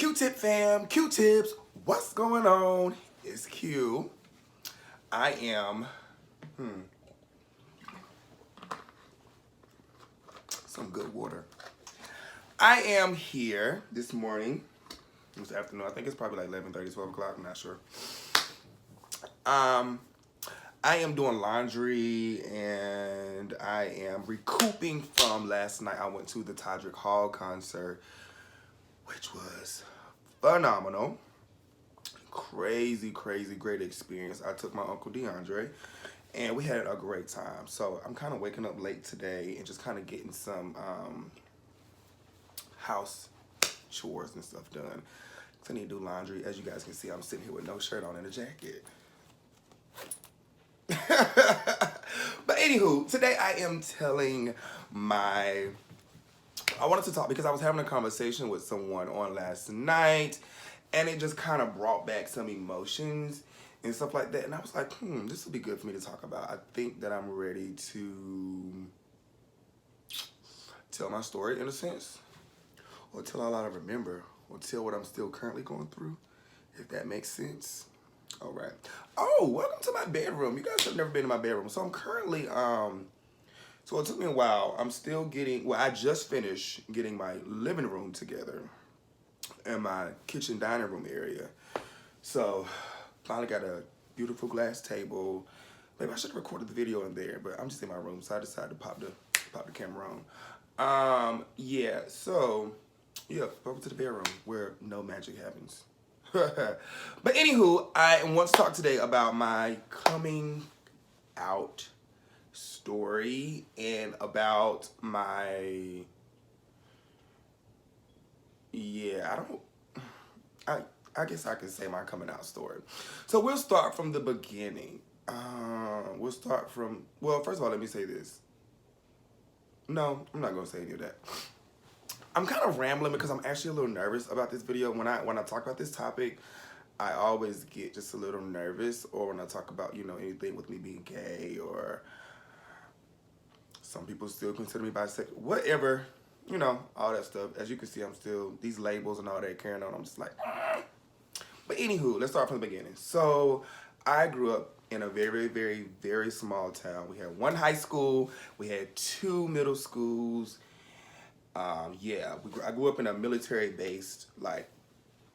Q-Tip fam, Q-Tips, what's going on? It's Q. I am, some good water. I am here this morning, this afternoon, I think it's probably like 11:30, 12 o'clock, I'm not sure. I am doing laundry and I am recouping from last night. I went to the Todrick Hall concert, which was phenomenal. Crazy, great experience. I took my Uncle DeAndre and we had a great time. So I'm kind of waking up late today and just kind of getting some house chores and stuff done. So I need to do laundry. As you guys can see, I'm sitting here with no shirt on and a jacket. But anywho, today I am telling I wanted to talk because I was having a conversation with someone on last night and it just kind of brought back some emotions and stuff like that. And I was like, this will be good for me to talk about. I think that I'm ready to tell my story in a sense, or tell all I remember, or tell what I'm still currently going through, if that makes sense. All right. Oh, welcome to my bedroom. You guys have never been in my bedroom. So I'm currently, so it took me a while. I'm still getting, well, I just finished getting my living room together and my kitchen dining room area. So finally got a beautiful glass table. Maybe I should have recorded the video in there, but I'm just in my room, so I decided to pop the camera on. Yeah, so yeah, welcome to the bedroom where no magic happens. But anywho, I want to talk today about my coming out story and about my, I guess I can say my coming out story. So we'll start from the beginning. We'll start from, well, first of all, let me say this. No, I'm not going to say any of that. I'm kind of rambling because I'm actually a little nervous about this video. When I talk about this topic, I always get just a little nervous, or when I talk about, anything with me being gay, or some people still consider me bisexual, whatever, all that stuff. As you can see, I'm still, these labels and all that carrying on, I'm just like, But anywho, let's start from the beginning. So I grew up in a very small town. We had one high school, we had two middle schools. I grew up in a military-based,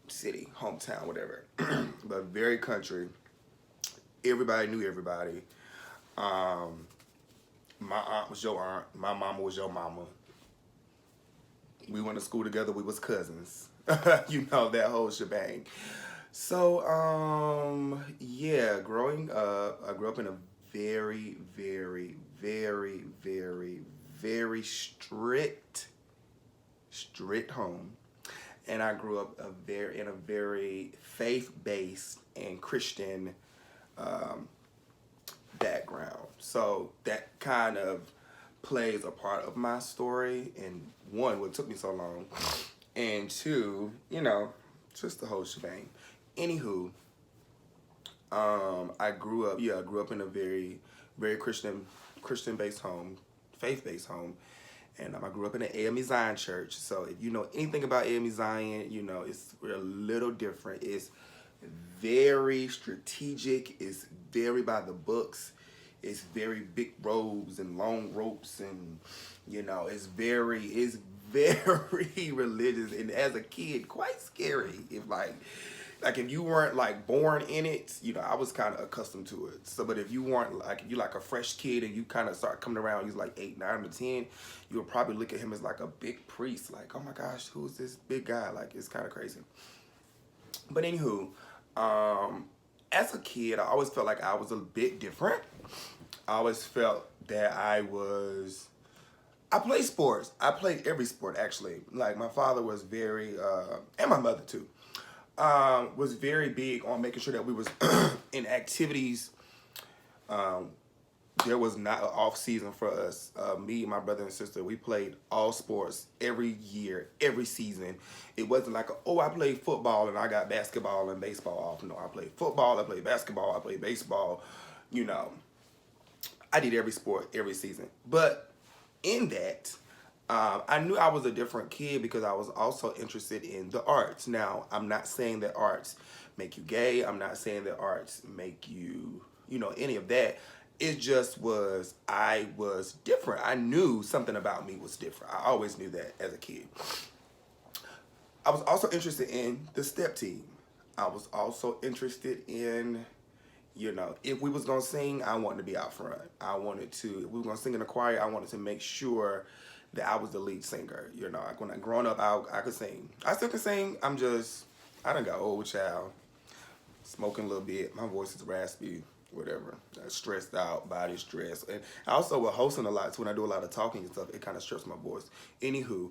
city, hometown, whatever, but very country. Everybody knew everybody. My aunt was your aunt. My mama was your mama. We went to school together. We was cousins. That whole shebang. So, growing up, I grew up in a very strict home, and I grew up in a very faith-based and Christian background. So that kind of plays a part of my story, and one, what took me so long, and two, just the whole shebang. Anywho, I grew up in a very Christian-based home, faith-based home. And I grew up in an AME Zion church. So if you know anything about AME Zion, it's a little different. It's very strategic. It's very by the books. It's very big robes and long ropes, and it's very religious. And as a kid, quite scary. If if you weren't born in it, I was kind of accustomed to it. So, but if you weren't if you're a fresh kid and you kind of start coming around, you're 8, 9, or 10, you'll probably look at him as a big priest. Oh my gosh, who's this big guy? It's kind of crazy. But anywho, as a kid, I always felt like I was a bit different. I always felt that I played sports. I played every sport, actually. My father was very, and my mother too, was very big on making sure that we was in activities. There was not an off season for us. Me, my brother and sister, we played all sports every year, every season. It wasn't I played football and I got basketball and baseball off. No, I played football, I played basketball, I played baseball. I did every sport every season. But in that, I knew I was a different kid because I was also interested in the arts. Now, I'm not saying that arts make you gay. I'm not saying that arts make you, any of that. It just was, I was different. I knew something about me was different. I always knew that as a kid. I was also interested in the step team. I was also interested in, if we was gonna sing, I wanted to be out front. If we were gonna sing in the choir, I wanted to make sure that I was the lead singer. Like when I growing up, I could sing. I still can sing. I done got old, child. Smoking a little bit. My voice is raspy, whatever. Stressed out, body stress. And I also was hosting a lot, so when I do a lot of talking and stuff, it kind of strips my voice. Anywho,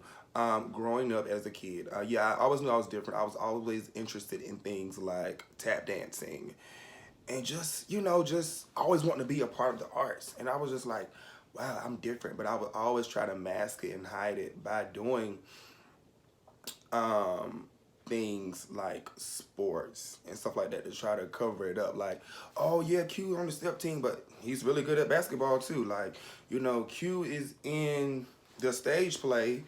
growing up as a kid, I always knew I was different. I was always interested in things like tap dancing and just always wanting to be a part of the arts. And I was just like, wow, I'm different. But I would always try to mask it and hide it by doing things like sports and stuff like that to try to cover it up. Like, oh yeah, Q on the step team, but he's really good at basketball too. Like, Q is in the stage play,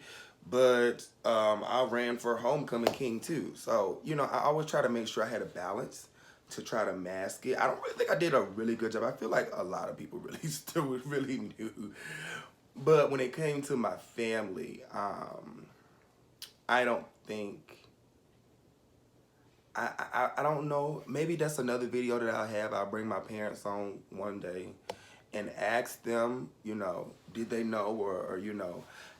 but I ran for homecoming king too. So, I always try to make sure I had a balance to try to mask it. I don't really think I did a really good job. I feel like a lot of people really still really knew. But when it came to my family, I don't think, I don't know. Maybe that's another video that I'll have. I'll bring my parents on one day and ask them, did they know or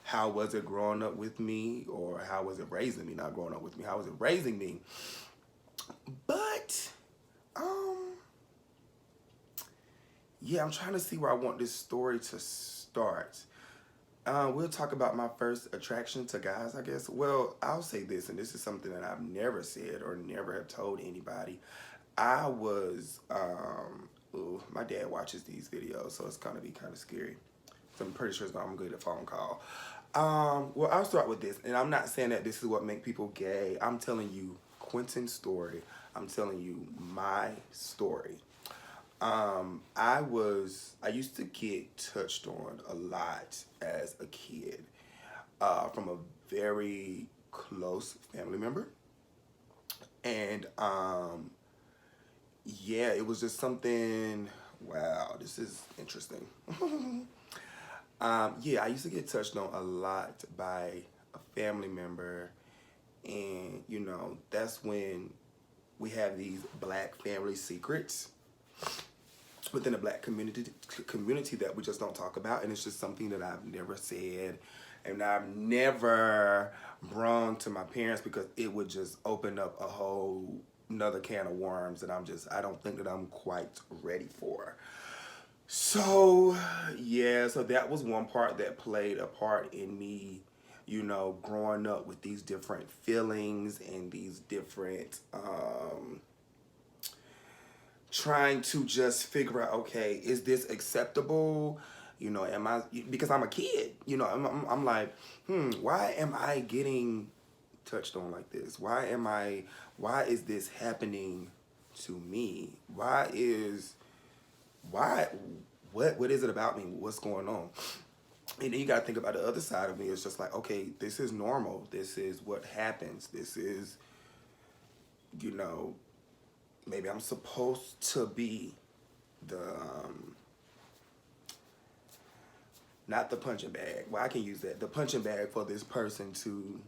how was it growing up with me, or how was it raising me, not growing up with me, how was it raising me? But, yeah, I'm trying to see where I want this story to start. We'll talk about my first attraction to guys, I guess. Well, I'll say this, and this is something that I've never said or never have told anybody. I was, my dad watches these videos, so it's gonna be kind of scary. So I'm pretty sure I'm gonna get a phone call. Well, I'll start with this, and I'm not saying that this is what make people gay. I'm telling you Quentin's story. I'm telling you my story. I used to get touched on a lot as a kid from a very close family member. And yeah, it was just something, wow, this is interesting. Yeah, I used to get touched on a lot by a family member. And, that's when we have these black family secrets within the black community that we just don't talk about, and it's just something that I've never said and I've never brung to my parents because it would just open up a whole another can of worms that I don't think that I'm quite ready for. So yeah, so that was one part that played a part in me, growing up with these different feelings and these different trying to just figure out, okay, is this acceptable? Am I, because I'm a kid, I'm like, why am I getting touched on like this? Why is this happening to me? What is it about me? What's going on? And then you gotta think about the other side of me. It's just like, okay, this is normal. This is what happens. This is, maybe I'm supposed to be the, not the punching bag. Well, I can use that. The punching bag for this person to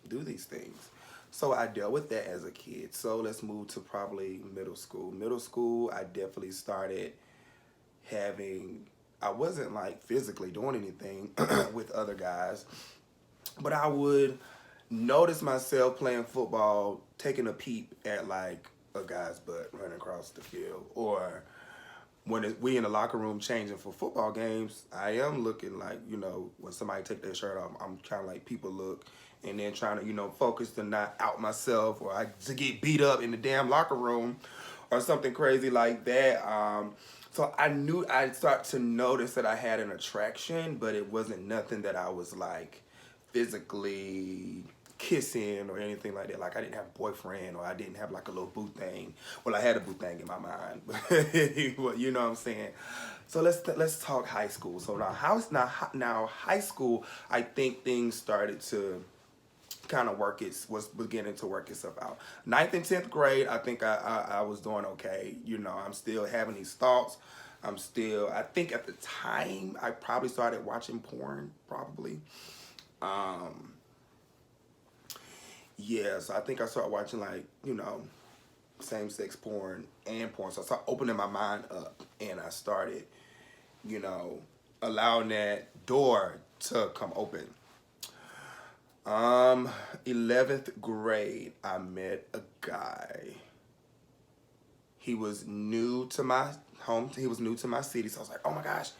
do these things. So I dealt with that as a kid. So let's move to probably middle school. Middle school, I definitely started I wasn't like physically doing anything with other guys, but I would notice myself playing football, taking a peep at like a guy's butt running across the field, or when we in the locker room changing for football games, I am looking like, when somebody take their shirt off, I'm trying to like people look, and then trying to, focus to not out myself or to get beat up in the damn locker room or something crazy like that. So I knew I'd start to notice that I had an attraction, but it wasn't nothing that I was like physically kissing or anything like that. Like I didn't have a boyfriend or I didn't have like a little boo thing. Well, I had a boo thing in my mind, but you know what I'm saying. So let's talk high school. So now high school, I think things started to kind of was beginning to work itself out. Ninth and 10th grade, I think I was doing okay. You know, I'm still having these thoughts. I think at the time I probably started watching porn probably. Um, yeah, so I think I started watching like, you know, same-sex porn and porn. So I started opening my mind up and I started, you know, allowing that door to come open. 11th grade, I met a guy. He was new to my home. He was new to my city. So I was like, oh my gosh,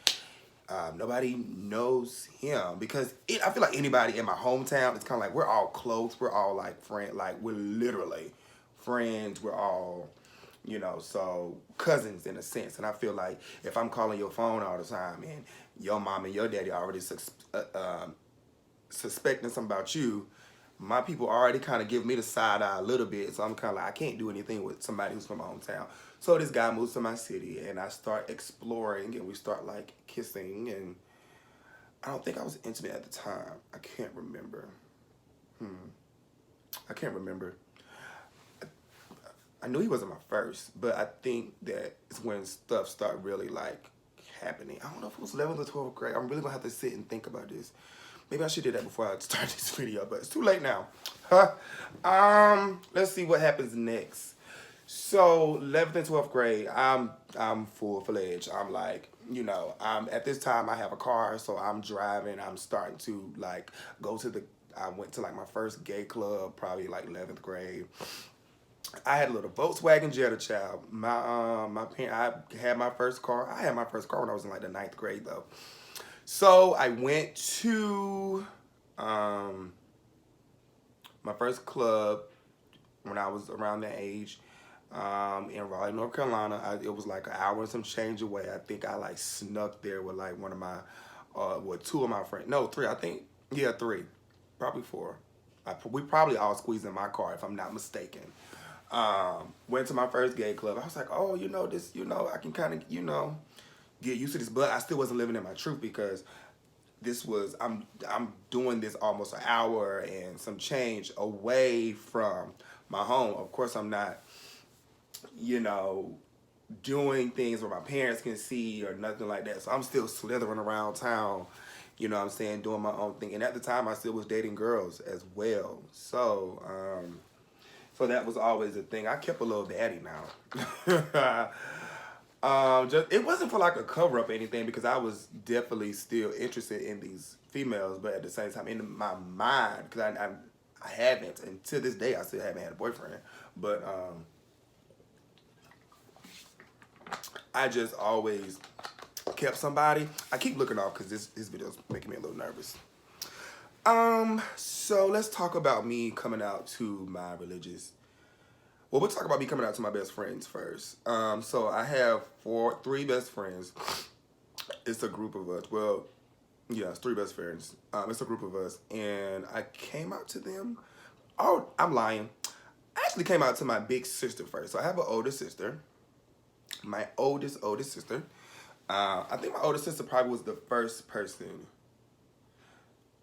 nobody knows him because I feel like anybody in my hometown, it's kind of like we're all close. We're all like friends. Like we're literally friends. We're all, you know, so cousins in a sense. And I feel like if I'm calling your phone all the time and your mom and your daddy already suspecting something about you, my people already kind of give me the side eye a little bit. So I'm kind of like, I can't do anything with somebody who's from my hometown. So this guy moves to my city and I start exploring and we start like kissing, and I don't think I was intimate at the time. I can't remember. I can't remember. I knew he wasn't my first, but I think that it's when stuff started really like happening. I don't know if it was 11th or 12th grade. I'm really gonna have to sit and think about this. Maybe I should do that before I start this video, but it's too late now. Let's see what happens next. So 11th and 12th grade, I'm full-fledged. I'm like, you know, at this time I have a car, so I'm driving. I'm starting to like I went to like my first gay club, probably like 11th grade. I had a little Volkswagen Jetta, child. I had my first car. I had my first car when I was in like the 9th grade though. So I went to my first club when I was around that age in Raleigh, North Carolina. It was like an hour and some change away. I think I like snuck there with like one of my, two of my friends. No, three. I think, yeah, three, probably four. We probably all squeezed in my car if I'm not mistaken. Went to my first gay club. I was like, oh, you know, this, you know, I can kind of, you know, get used to this, but I still wasn't living in my truth because I'm doing this almost an hour and some change away from my home. Of course, I'm not, you know, doing things where my parents can see or nothing like that. So I'm still slithering around town, you know what I'm saying, doing my own thing. And at the time, I still was dating girls as well. So, so that was always a thing. I kept a little daddy now. It wasn't for like a cover up or anything because I was definitely still interested in these females, but at the same time in my mind, because I haven't, and to this day I still haven't had a boyfriend, but I just always kept somebody. I keep looking off because this video is making me a little nervous. So let's talk about me coming out to my religious. Well, we'll talk about me coming out to my best friends first. So I have three best friends. It's a group of us. Well, yeah, it's three best friends. It's a group of us, and I came out to them. Oh, I'm lying. I actually came out to my big sister first. So I have an older sister. My oldest sister. I think my older sister probably was the first person.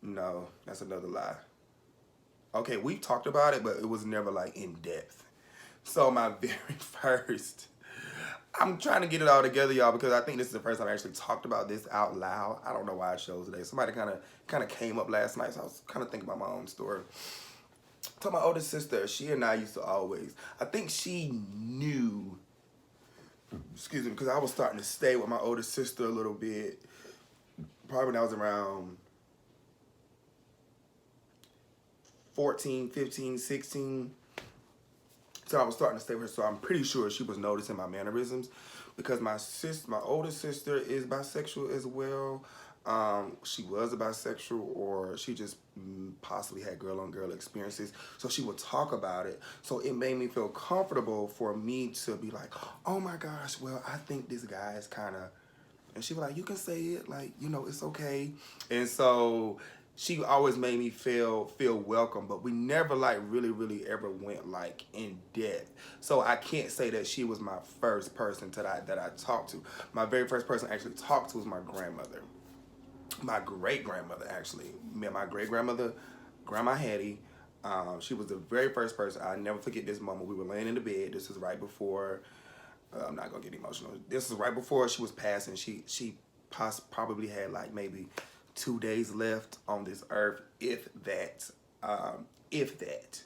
No, that's another lie. Okay, we've talked about it, but it was never like in depth. So my very first, I'm trying to get it all together, y'all, because I think this is the first time I actually talked about this out loud. I don't know why I chose today. Somebody kind of came up last night, so I was kind of thinking about my own story. So my older sister, she and I used to always, I think she knew, excuse me, because I was starting to stay with my older sister a little bit, probably when I was around 14, 15, 16. So I was starting to stay with her, so I'm pretty sure she was noticing my mannerisms because my older sister is bisexual as well. She was a bisexual, or she just possibly had girl-on-girl experiences, so she would talk about it. So it made me feel comfortable for me to be like, oh my gosh, well, I think this guy is kind of, and she was like, you can say it, like, you know, it's okay. And so she always made me feel welcome, but we never like really ever went like in depth. So I can't say that she was my first person that I talked to. My very first person I actually talked to was my grandmother. My great grandmother actually. My great grandmother, Grandma Hattie. She was the very first person. I never forget this moment. We were laying in the bed. This is right before. I'm not gonna get emotional. This is right before she was passing. Probably had like maybe 2 days left on this earth, if that, if that.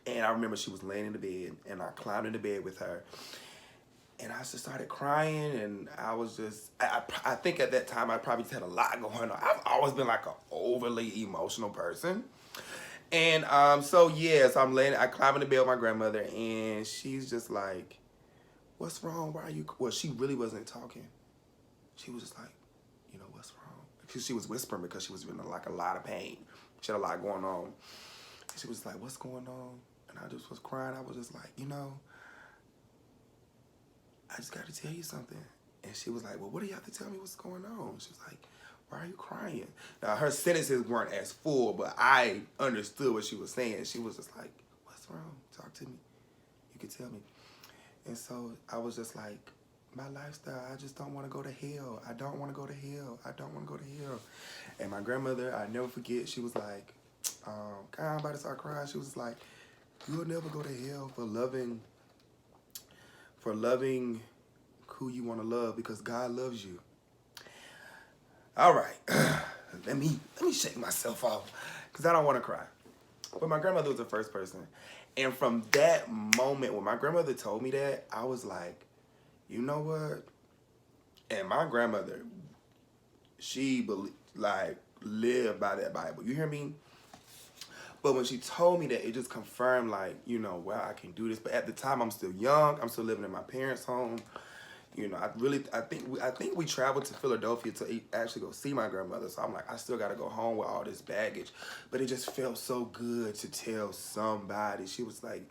And I remember she was laying in the bed, and I climbed in the bed with her, and I just started crying, and I was just, I think at that time I probably just had a lot going on. I've always been like an overly emotional person. And so yes, I climb in the bed with my grandmother, and she's just like, "What's wrong? Why are you?" Well, she really wasn't talking. She was just like, "What's wrong?" Because she was whispering because she was in like a lot of pain. She had a lot going on. And she was like, "What's going on?" And I just was crying. I was just like, I just got to tell you something. And she was like, "Well, what do you have to tell me? What's going on?" She was like, "Why are you crying?" Now, her sentences weren't as full, but I understood what she was saying. She was just like, "What's wrong? Talk to me. You can tell me." And so I was just like, "My lifestyle, I just don't want to go to hell. I don't want to go to hell. I don't want to go to hell." And my grandmother, I never forget, she was like, God, I'm about to start crying. She was like, "You'll never go to hell for loving who you want to love, because God loves you." All right, let me shake myself off, because I don't want to cry. But my grandmother was the first person. And from that moment, when my grandmother told me that, I was like, you know what? And my grandmother, she lived by that Bible. You hear me? But when she told me that, it just confirmed, like, well, I can do this. But at the time, I'm still young. I'm still living in my parents' home. I think we traveled to Philadelphia to actually go see my grandmother. So I'm like, I still got to go home with all this baggage. But it just felt so good to tell somebody. She was like,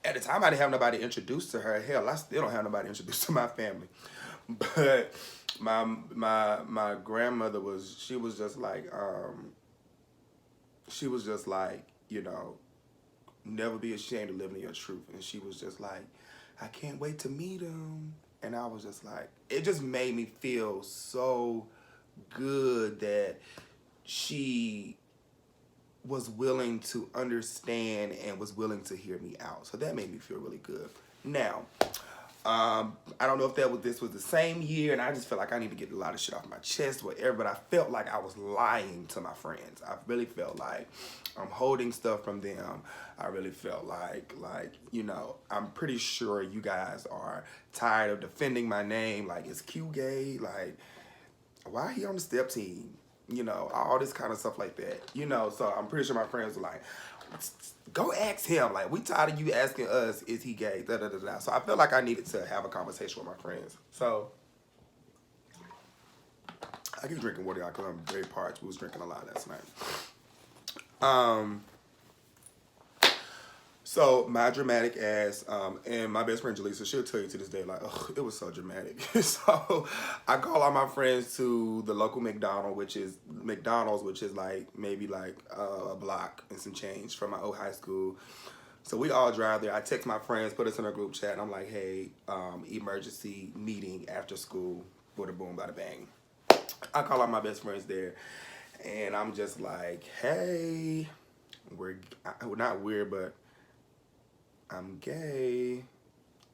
at the time, I didn't have nobody introduced to her. Hell, I still don't have nobody introduced to my family. But my grandmother she was just like, never be ashamed of living in your truth. And she was just like, "I can't wait to meet him." And I was just like, it just made me feel so good that she was willing to understand and was willing to hear me out. So that made me feel really good. Now, I don't know if this was the same year, and I just felt like I need to get a lot of shit off my chest, whatever, but I felt like I was lying to my friends. I really felt like I'm holding stuff from them. I really felt like, I'm pretty sure you guys are tired of defending my name. Like, is Q gay? Like, why he on the step team? All this kind of stuff like that. So I'm pretty sure my friends were like, go ask him. Like, we tired of you asking us, is he gay? Da, da, da, da. So I felt like I needed to have a conversation with my friends. So I keep drinking water because I'm very parched. We was drinking a lot last night. So my dramatic ass, and my best friend Jaleesa, she'll tell you to this day, like, oh, it was so dramatic. So I call all my friends to the local McDonald's, which is like maybe like a block and some change from my old high school. So we all drive there. I text my friends, put us in a group chat, and I'm like, hey, emergency meeting after school, bada boom, bada bang. I call all my best friends there, and I'm just like, hey, we're not weird, but I'm gay.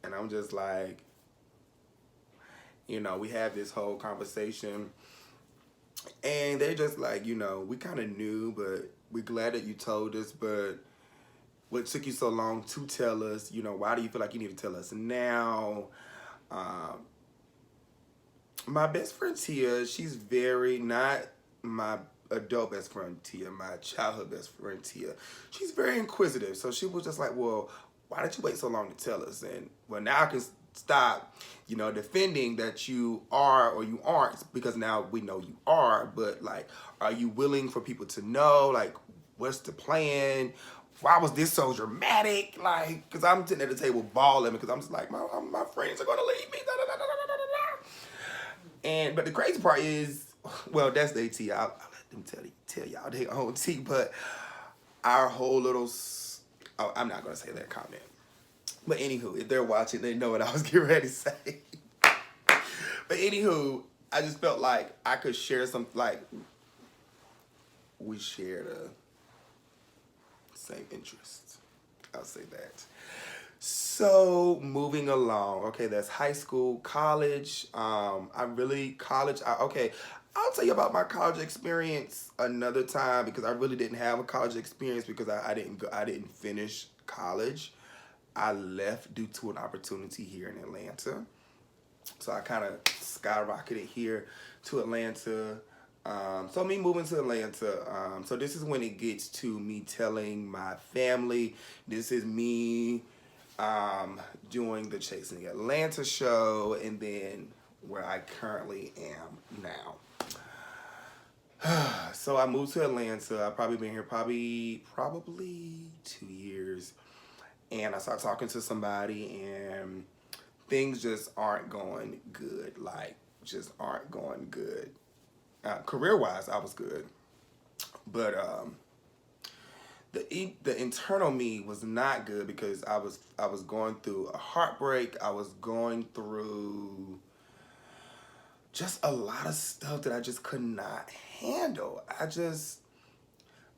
And I'm just like, we have this whole conversation, and they just like, we kind of knew, but we're glad that you told us, but what took you so long to tell us? Why do you feel like you need to tell us now? My best friend Tia, she's not my adult best friend Tia, my childhood best friend Tia. She's very inquisitive, so she was just like, well, why did you wait so long to tell us? And well, now I can stop, defending that you are or you aren't, because now we know you are, but like, are you willing for people to know, like, what's the plan? Why was this so dramatic? Like, because I'm sitting at the table bawling because I'm just like, my friends are going to leave me. Da, da, da, da, da, da, da. But the crazy part is, well, that's the AT. them tell y'all their own tea, but our whole little, oh, I'm not going to say that comment. But anywho, if they're watching, they know what I was getting ready to say. But anywho, I just felt like I could share some, like, we share the same interests. I'll say that. So moving along, okay, that's high school, college. Okay, I'll tell you about my college experience another time because I really didn't have a college experience because I didn't finish college. I left due to an opportunity here in Atlanta. So I kind of skyrocketed here to Atlanta. So me moving to Atlanta. So this is when it gets to me telling my family. This is me doing the Chasing Atlanta show, and then where I currently am now. So I moved to Atlanta. I've probably been here probably 2 years. And I started talking to somebody, and things just aren't going good. Like, just aren't going good. Career-wise, I was good. But the internal me was not good because I was going through a heartbreak. I was going through just a lot of stuff that I just could not handle.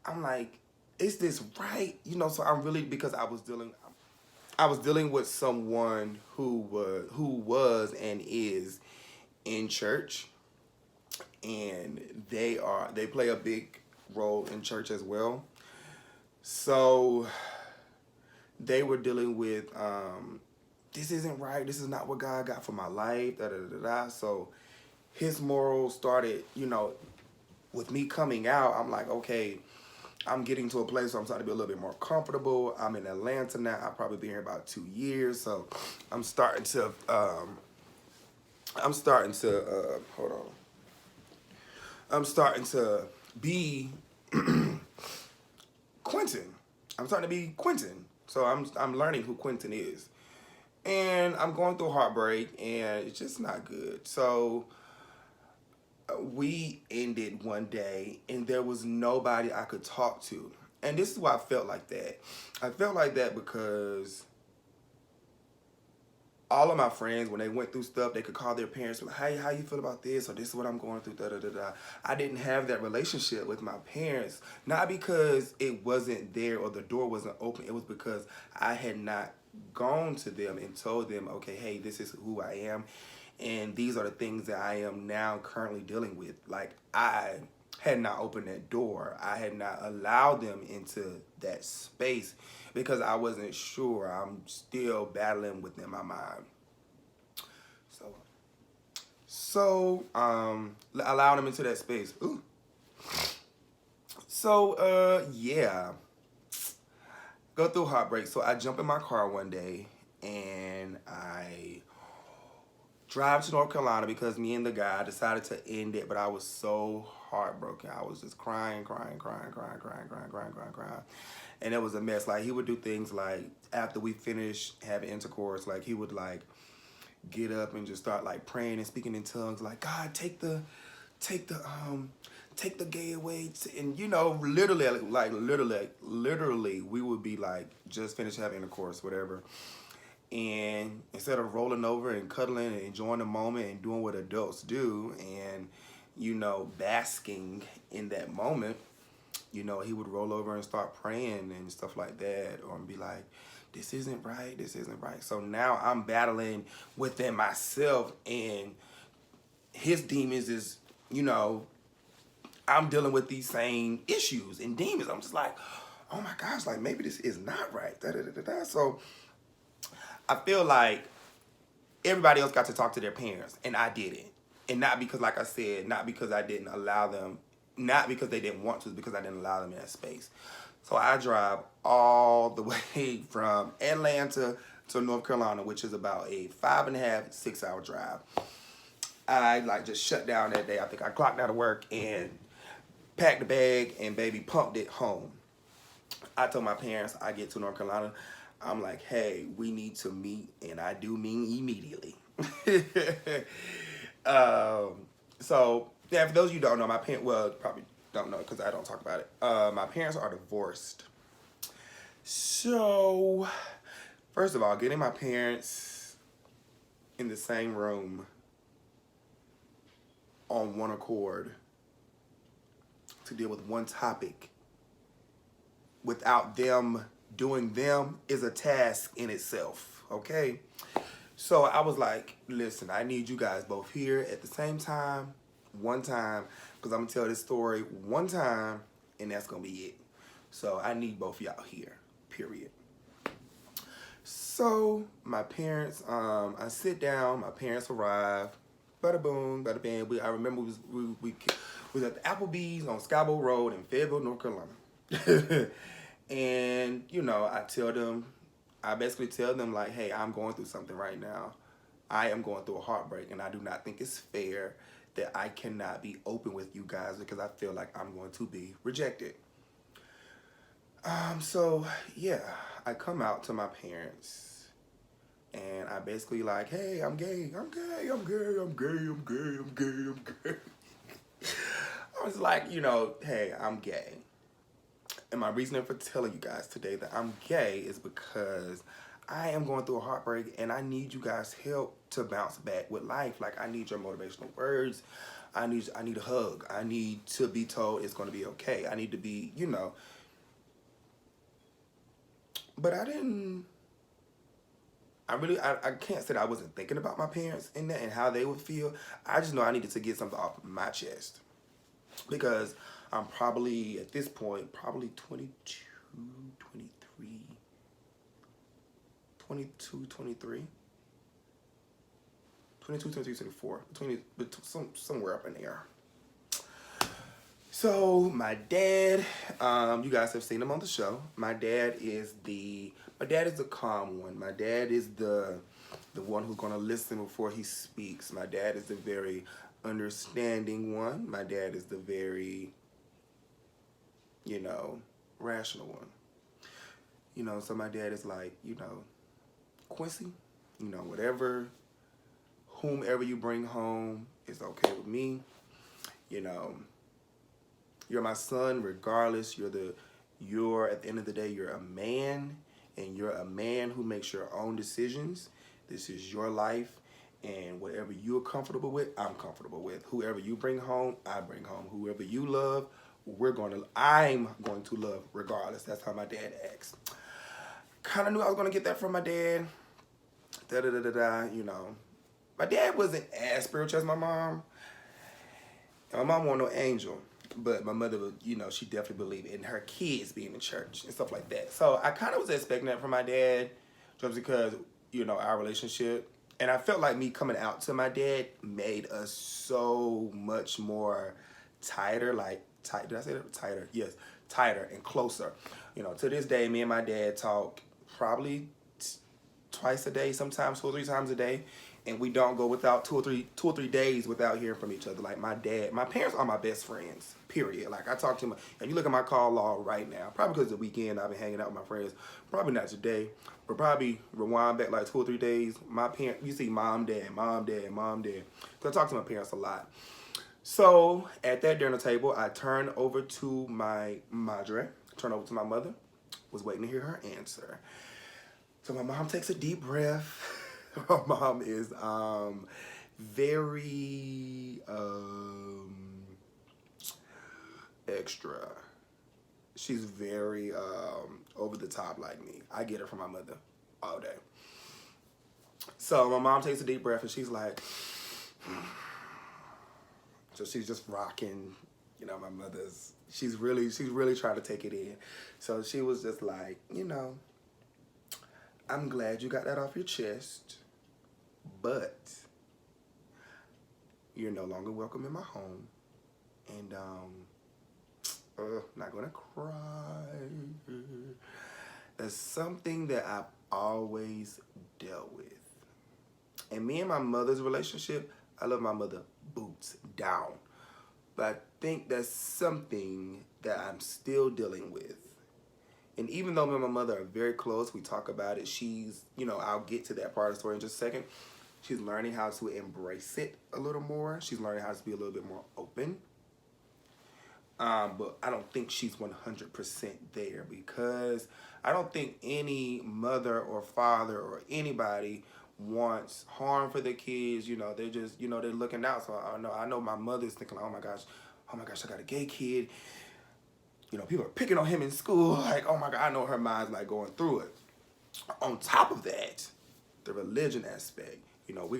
I'm like, is this right? You know, so I'm really, because I was dealing with someone who was and is in church, and they play a big role in church as well. So they were dealing with this isn't right, this is not what God got for my life, da da da da. So his morals started, you know, with me coming out. I'm like, okay, I'm getting to a place where I'm starting to be a little bit more comfortable. I'm in Atlanta now. I've probably been here about 2 years. So I'm starting to hold on. I'm starting to be Quentin. I'm starting to be Quentin. So I'm learning who Quentin is. And I'm going through heartbreak, and it's just not good. So we ended one day, and there was nobody I could talk to. And this is why I felt like that. I felt like that because all of my friends, when they went through stuff, they could call their parents, like, hey, how you feel about this? Or this is what I'm going through, da da da da. I didn't have that relationship with my parents, not because it wasn't there or the door wasn't open. It was because I had not gone to them and told them, okay, hey, this is who I am, and these are the things that I am now currently dealing with. Like, I had not opened that door. I had not allowed them into that space because I wasn't sure. I'm still battling within my mind. So allowing them into that space. Ooh. So, yeah. Go through heartbreak. So I jump in my car one day, and I drive to North Carolina because me and the guy decided to end it, but I was so heartbroken. I was just crying. And it was a mess. Like, he would do things like, after we finished having intercourse, like, he would, like, get up and just start, like, praying and speaking in tongues, like, God, take the gay away. And, you know, literally, we would be, like, just finished having intercourse, whatever. And instead of rolling over and cuddling and enjoying the moment and doing what adults do and, you know, basking in that moment, you know, he would roll over and start praying and stuff like that, or be like, this isn't right, this isn't right. So now I'm battling within myself, and his demons is, you know, I'm dealing with these same issues and demons. I'm just like, oh my gosh, like, maybe this is not right. Da, da, da, da, da. So I feel like everybody else got to talk to their parents, and I didn't. And not because, like I said, not because I didn't allow them, not because they didn't want to, because I didn't allow them in that space. So I drive all the way from Atlanta to North Carolina, which is about a 5.5, 6 hour drive. I, like, just shut down that day. I think I clocked out of work and packed the bag and, baby, pumped it home. I told my parents, I get to North Carolina, I'm like, hey, we need to meet, and I do mean immediately. So, yeah, for those of you who don't know, my parents, well, probably don't know because I don't talk about it. My parents are divorced. So, first of all, getting my parents in the same room on one accord to deal with one topic without them doing them is a task in itself, okay? So I was like, listen, I need you guys both here at the same time, one time, because I'm going to tell this story one time, and that's going to be it. So I need both y'all here, period. So my parents, I sit down, my parents arrive, bada boom, bada bang. I remember we was at the Applebee's on Scarborough Road in Fayetteville, North Carolina. And, you know, I basically tell them like, hey, I'm going through something right now. I am going through a heartbreak, and I do not think it's fair that I cannot be open with you guys because I feel like I'm going to be rejected. So yeah, I come out to my parents and I basically like, hey, I'm gay. I was like, you know, hey, I'm gay. And my reasoning for telling you guys today that I'm gay is because I am going through a heartbreak and I need you guys' help to bounce back with life. Like, I need your motivational words. I need a hug. I need to be told it's going to be okay. I need to be, you know. But I can't say that I wasn't thinking about my parents in that and how they would feel. I just know I needed to get something off my chest. Because I'm probably, at this point, probably 22, 23, 22, 23, 22, 23, 24, somewhere up in there. So my dad, you guys have seen him on the show. My dad is the calm one. My dad is the one who's gonna listen before he speaks. My dad is the very understanding one. My dad is the very, you know, rational one. You know, so my dad is like, you know, Quincy, you know, whomever you bring home is okay with me. You know, you're my son regardless. You're at the end of the day, you're a man, and you're a man who makes your own decisions. This is your life, and whatever you're comfortable with, I'm comfortable with. Whoever you bring home, I bring home. Whoever you love, I'm going to love regardless. That's how my dad acts. Kind of knew I was going to get that from my dad. You know. My dad wasn't as spiritual as my mom. And my mom wasn't no angel. But my mother, you know, she definitely believed in her kids being in church and stuff like that. So I kind of was expecting that from my dad, just because, you know, our relationship. And I felt like me coming out to my dad made us so much more tighter. Did I say that? Tighter. Yes. Tighter and closer. You know, to this day, me and my dad talk probably twice a day, sometimes 2 or 3 times a day. And we don't go without 2 or 3 days without hearing from each other. Like my parents are my best friends, period. Like I talk to them, and you look at my call log right now, probably because it's the weekend, I've been hanging out with my friends. Probably not today, but probably rewind back like 2 or 3 days. My parents, you see mom, dad. So I talk to my parents a lot. So at that dinner table, I turned over to my madre, turned over to my mother, was waiting to hear her answer. So my mom takes a deep breath. My mom is very extra. She's very over the top like me. I get it from my mother all day. So my mom takes a deep breath and she's like, so she's just rocking, you know, she's really trying to take it in. So she was just like, you know, I'm glad you got that off your chest, but you're no longer welcome in my home, and not gonna cry. That's something that I've always dealt with. And me and my mother's relationship, I love my mother boots down. But I think that's something that I'm still dealing with. And even though me and my mother are very close, we talk about it, she's, you know, I'll get to that part of the story in just a second. She's learning how to embrace it a little more. She's learning how to be a little bit more open. But I don't think she's 100% there, because I don't think any mother or father or anybody wants harm for their kids. You know, they're just, you know, they're looking out. So I know my mother's thinking, oh my gosh, I got a gay kid. You know, people are picking on him in school. Like, oh my God, I know her mind's like going through it. On top of that, the religion aspect. You know, you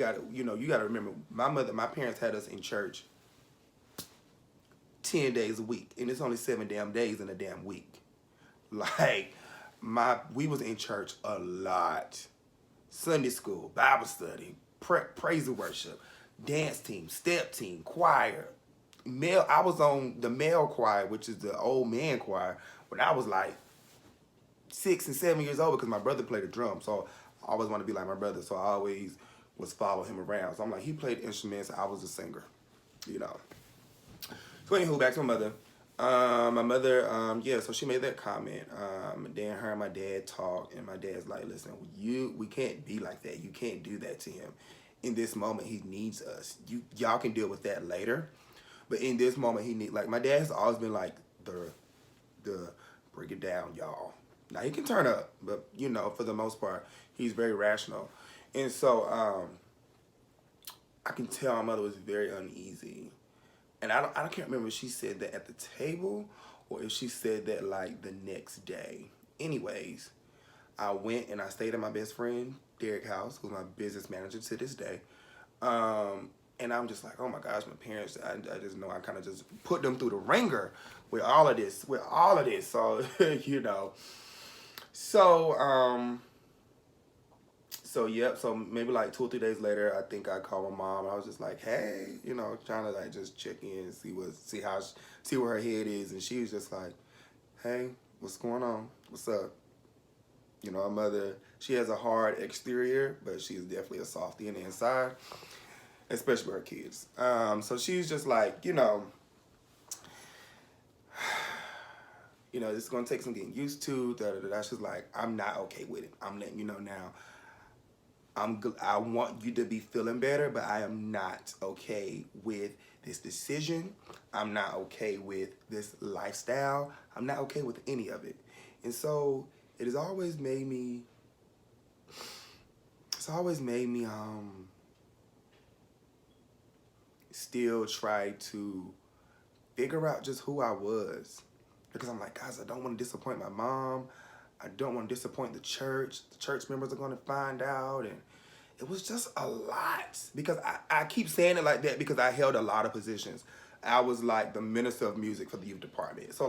gotta remember, my parents had us in church 10 days a week, and it's only 7 damn days in a damn week. Like, we was in church a lot. Sunday school, Bible study, praise and worship, dance team, step team, choir. I was on the male choir, which is the old man choir, when I was like 6 and 7 years old, because my brother played the drum. So I always wanted to be like my brother. So I always was following him around. So I'm like, he played instruments, I was a singer, you know. So anywho, back to my mother. My mother, yeah, so she made that comment. Then her and my dad talked, and my dad's like, listen, we can't be like that. You can't do that to him. In this moment, he needs us. Y'all can deal with that later. But in this moment, like, my dad has always been like the break it down, y'all. Now, he can turn up, but, you know, for the most part, he's very rational. And so, I can tell my mother was very uneasy. And I can't remember if she said that at the table or if she said that like the next day. Anyways, I went and I stayed at my best friend Derek's house, who's my business manager to this day. And I'm just like, oh my gosh, my parents, I just know I kind of just put them through the ringer with all of this. So, you know. So, yep, so maybe like 2 or 3 days later, I think I called my mom. I was just like, hey, you know, trying to like just check in, see where her head is. And she was just like, hey, what's going on? What's up? You know, my mother, she has a hard exterior, but she's definitely a softie in the inside, especially with her kids. So she's just like, you know, it's going to take some getting used to. She's like, I'm not okay with it. I'm letting you know now. I want you to be feeling better, but I am not okay with this decision. I'm not okay with this lifestyle. I'm not okay with any of it. And so it has always made me, still try to figure out just who I was. Because I'm like, guys, I don't want to disappoint my mom. I don't want to disappoint the church. The church members are going to find out. And it was just a lot. Because I keep saying it like that because I held a lot of positions. I was like the minister of music for the youth department. So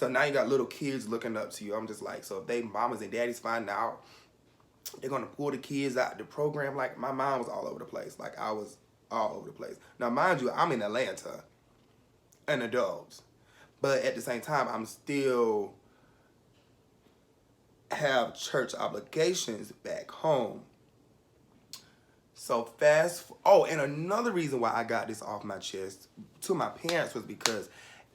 now you got little kids looking up to you. I'm just like, so if they mamas and daddies find out, they're going to pull the kids out of the program. Like, my mind was all over the place. Like, I was all over the place. Now, mind you, I'm in Atlanta, an adult. But at the same time, I'm still have church obligations back home. So and another reason why I got this off my chest to my parents was because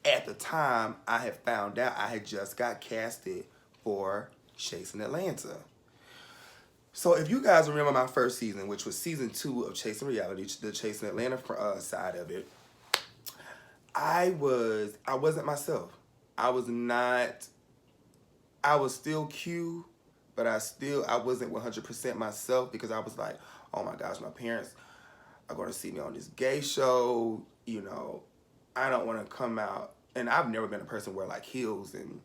at the time I had found out I had just got casted for Chasing Atlanta. So if you guys remember my first season, which was season 2 of Chasing Reality, the Chasing Atlanta side of it, I wasn't myself. I was still Q, but I wasn't 100% myself because I was like, oh my gosh, my parents are going to see me on this gay show. You know, I don't want to come out. And I've never been a person who wear like heels, and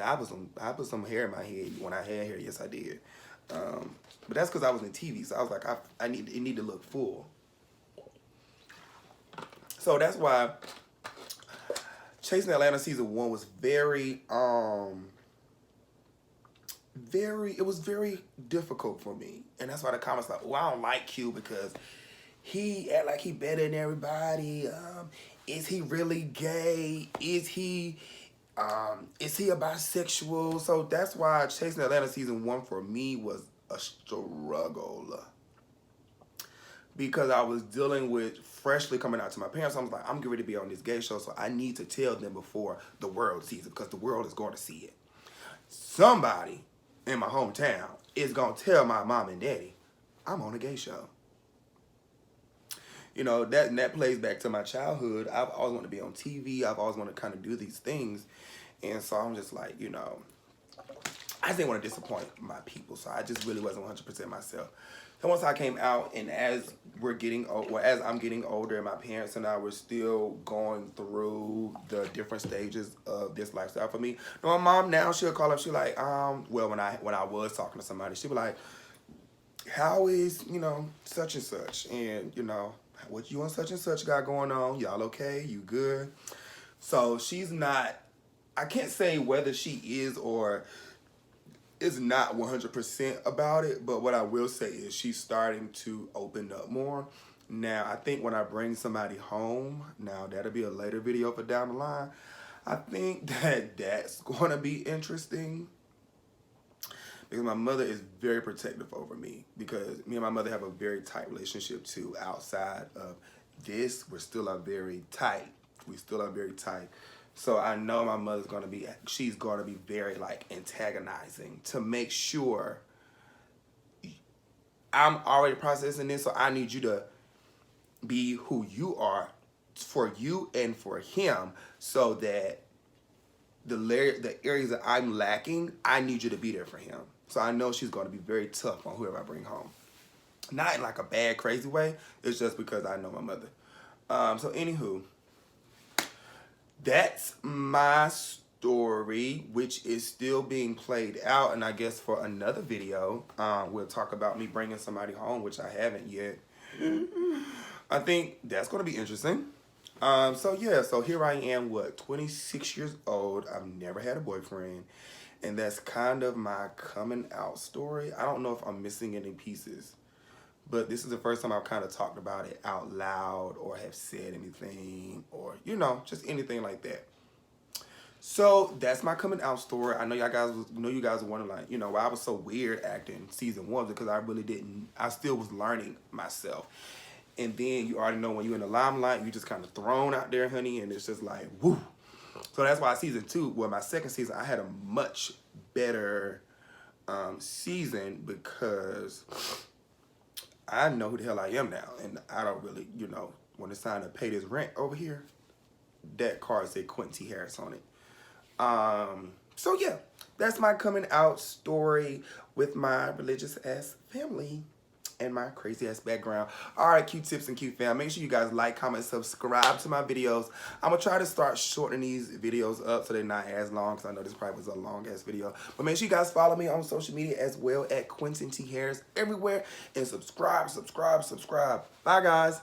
I put some hair in my head when I had hair. Yes, I did. But that's because I was in TV. So I was like, it need to look full. So that's why Chasing Atlanta season 1 was very difficult for me. And that's why the comments like, oh, I don't like Q because he act like he better than everybody. Is he really gay? Is he a bisexual? So that's why Chasing Atlanta season 1 for me was a struggle. Because I was dealing with freshly coming out to my parents. I was like, I'm getting ready to be on this gay show, so I need to tell them before the world sees it, because the world is going to see it. Somebody in my hometown is going to tell my mom and daddy, I'm on a gay show. you know, that plays back to my childhood. I've always wanted to be on TV. I've always wanted to kind of do these things. And so I'm just like, you know, I just didn't want to disappoint my people. So I just really wasn't 100% myself. So once I came out, and as we're getting old, well, as I'm getting older, and my parents and I were still going through the different stages of this lifestyle for me. My mom now, she'll call up, she's like, well, when I was talking to somebody, she'd be like, how is, you know, such and such, and you know, what you and such got going on? Y'all okay? You good? So she's not, I can't say whether she is or is not 100% about it, but what I will say is she's starting to open up more. Now, I think when I bring somebody home, now that'll be a later video for down the line, I think that that's going to be interesting because my mother is very protective over me, because me and my mother have a very tight relationship too. Outside of this, we still are very tight. So I know my mother's going to be, she's going to be very like antagonizing to make sure I'm already processing this. So I need you to be who you are for you and for him, so that the areas that I'm lacking, I need you to be there for him. So I know she's going to be very tough on whoever I bring home. Not in like a bad, crazy way. It's just because I know my mother. So anywho, that's my story, which is still being played out. And I guess for another video, we'll talk about me bringing somebody home, which I haven't yet. I think that's going to be interesting. So yeah, so here I am, 26 years old. I've never had a boyfriend. And that's kind of my coming out story. I don't know if I'm missing any pieces, but this is the first time I've kind of talked about it out loud or have said anything, or, you know, just anything like that. So that's my coming out story. I know you guys were wondering, like, you know, why I was so weird acting season 1, because I really didn't, I still was learning myself. And then you already know when you're in the limelight, you just kind of thrown out there, honey, and it's just like, woo. So that's why season 2, well, my second season, I had a much better season, because I know who the hell I am now, and I don't really, you know, when it's time to pay this rent over here, that card said Quentin T. Harris on it. So yeah, that's my coming out story with my religious ass family and my crazy ass background. All right, Q-tips and Q-fam, make sure you guys like, comment, subscribe to my videos. I'm gonna try to start shortening these videos up so they're not as long, because I know this probably was a long ass video. But make sure you guys follow me on social media as well at Quentin T. Harris everywhere, and subscribe. Bye guys.